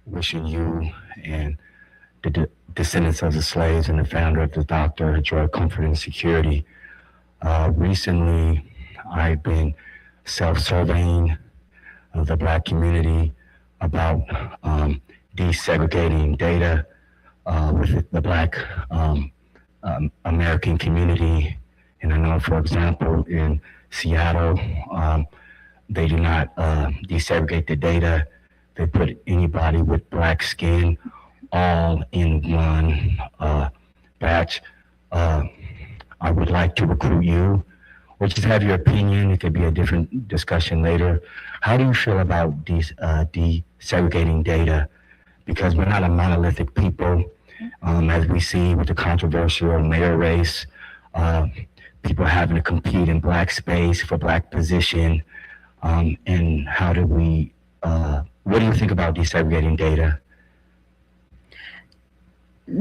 wishing you and the descendants of the slaves and the founder of the doctor joy, comfort, and security. Recently, I've been self-surveying the Black community about desegregating data with the Black American community. And I know, for example, in Seattle, they do not desegregate the data. They put anybody with Black skin all in one batch. I would like to recruit you, or just have your opinion. It could be a different discussion later. How do you feel about desegregating data? Because we're not a monolithic people. As we see with the controversial mayor race, people having to compete in Black space for Black position. And how do we, what do you think about desegregating data?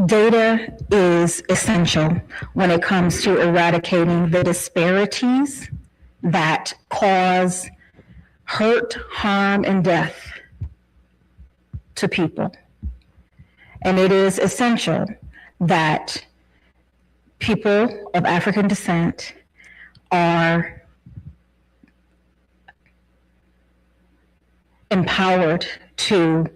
Data is essential when it comes to eradicating the disparities that cause hurt, harm, and death to people. And it is essential that people of African descent are empowered to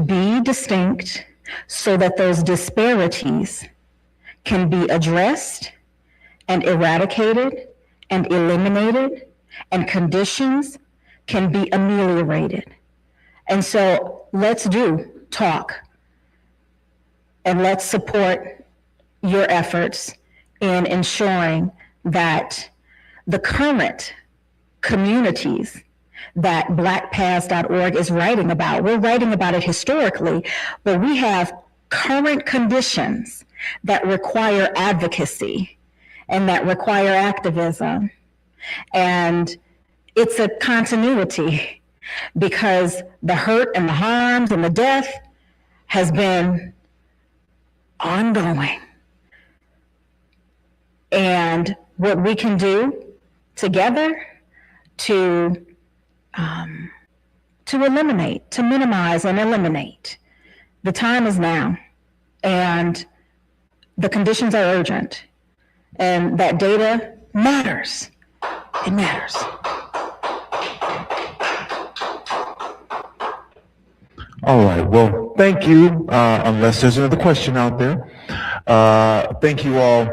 be distinct so that those disparities can be addressed and eradicated and eliminated, and conditions can be ameliorated. And so let's talk, and let's support your efforts in ensuring that the current communities that blackpaths.org is writing about, we're writing about it historically, but we have current conditions that require advocacy and that require activism. And it's a continuity, because the hurt and the harms and the death has been ongoing. And what we can do together to eliminate, to minimize and eliminate. The time is now, and the conditions are urgent, and that data matters. It matters. All right. Well, thank you. Unless there's another question out there. Thank you all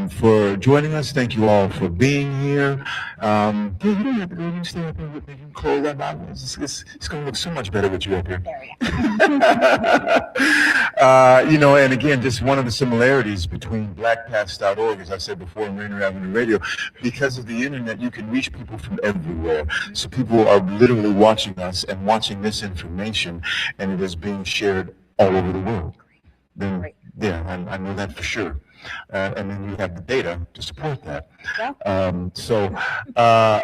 for joining us. Thank you all for being here. You don't have to go and stay up here with me. You can close that Bible. It's going to look so much better with you up here. And again, just one of the similarities between blackpaths.org, as I said before, and Rainier Avenue Radio, because of the internet, you can reach people from everywhere. So people are literally watching us and watching this information, and it is being shared all over the world. Then, yeah, I know that for sure. And then you have the data to support that. Yeah.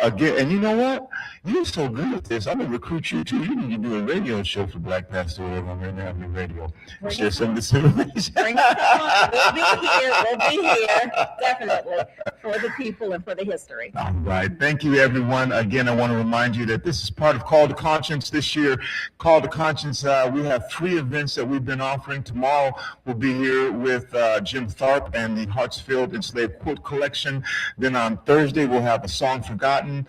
Again, and you know what? You're so good at this. I'm gonna recruit you too. You need to do a radio show for Black Pastor on Rainier Avenue Radio. Share some of this information. Bring it on. We'll be here, definitely, for the people and for the history. All right. Thank you, everyone. Again, I want to remind you that this is part of Call to Conscience this year. Call to Conscience, we have 3 events that we've been offering. Tomorrow, we'll be here with Jim Tharp and the Hartsfield Enslaved Quote Collection. Then on Thursday, we'll have a Song Forgotten,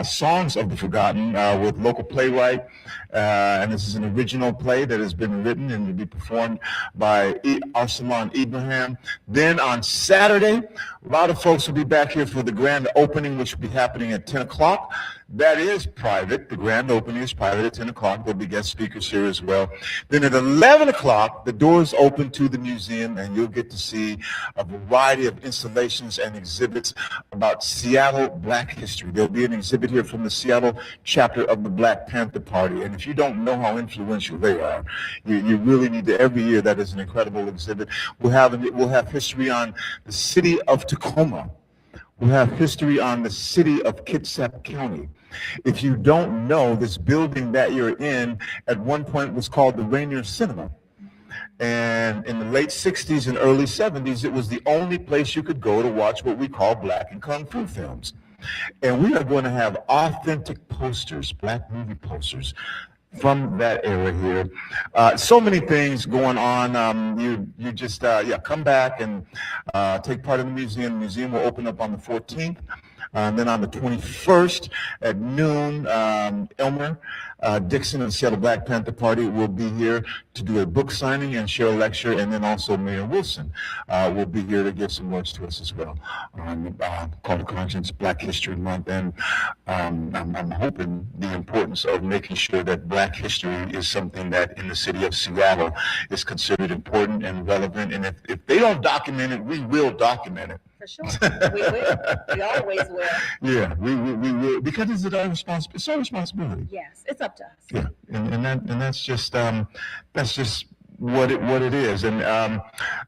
Songs of the Forgotten with local playwright. And this is an original play that has been written and will be performed by Arsalan Ibrahim. Then on Saturday, a lot of folks will be back here for the grand opening, which will be happening at 10 o'clock. That is private. The grand opening is private at 10 o'clock. There'll be guest speakers here as well. Then at 11 o'clock, the doors open to the museum, and you'll get to see a variety of installations and exhibits about Seattle Black history. There'll be an exhibit here from the Seattle chapter of the Black Panther Party. And if you don't know how influential they are, you really need to. Every year, that is an incredible exhibit. We'll have history on the city of Tacoma. We'll have history on the city of Kitsap County. If you don't know, this building that you're in at one point was called the Rainier Cinema. And in the late 60s and early 70s, it was the only place you could go to watch what we call black and kung fu films. And we are going to have authentic posters, black movie posters, from that era here. So many things going on. You just come back and take part in the museum. The museum will open up on the 14th. And then on the 21st at noon, Elmer Dixon of the Seattle Black Panther Party will be here to do a book signing and share a lecture, and then also Mayor Wilson will be here to give some words to us as well on Call to Conscience, Black History Month, and I'm hoping the importance of making sure that Black history is something that in the city of Seattle is considered important and relevant, and if they don't document it, we will document it. For sure. We will. We always will. Yeah, we will, because it's our responsibility. Yes, it's up to us. Yeah, and that's just what it is. And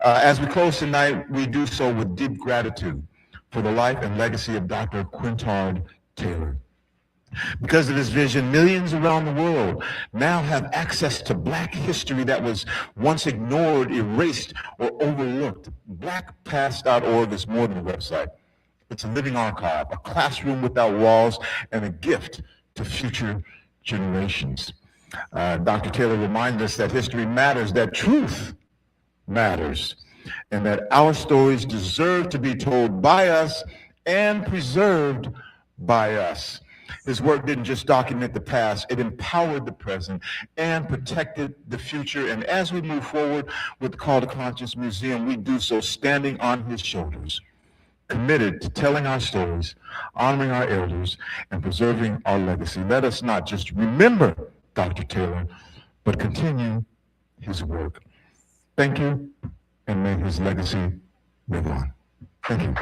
as we close tonight, we do so with deep gratitude for the life and legacy of Dr. Quintard Taylor. Because of his vision, millions around the world now have access to Black history that was once ignored, erased, or overlooked. BlackPast.org is more than a website. It's a living archive, a classroom without walls, and a gift to future generations. Dr. Taylor reminded us that history matters, that truth matters, and that our stories deserve to be told by us and preserved by us. His work didn't just document the past, it empowered the present and protected the future. And as we move forward with the Call to Conscience Museum, we do so standing on his shoulders, committed to telling our stories, honoring our elders, and preserving our legacy. Let us not just remember Dr. Taylor, but continue his work. Thank you, and may his legacy live on. Thank you.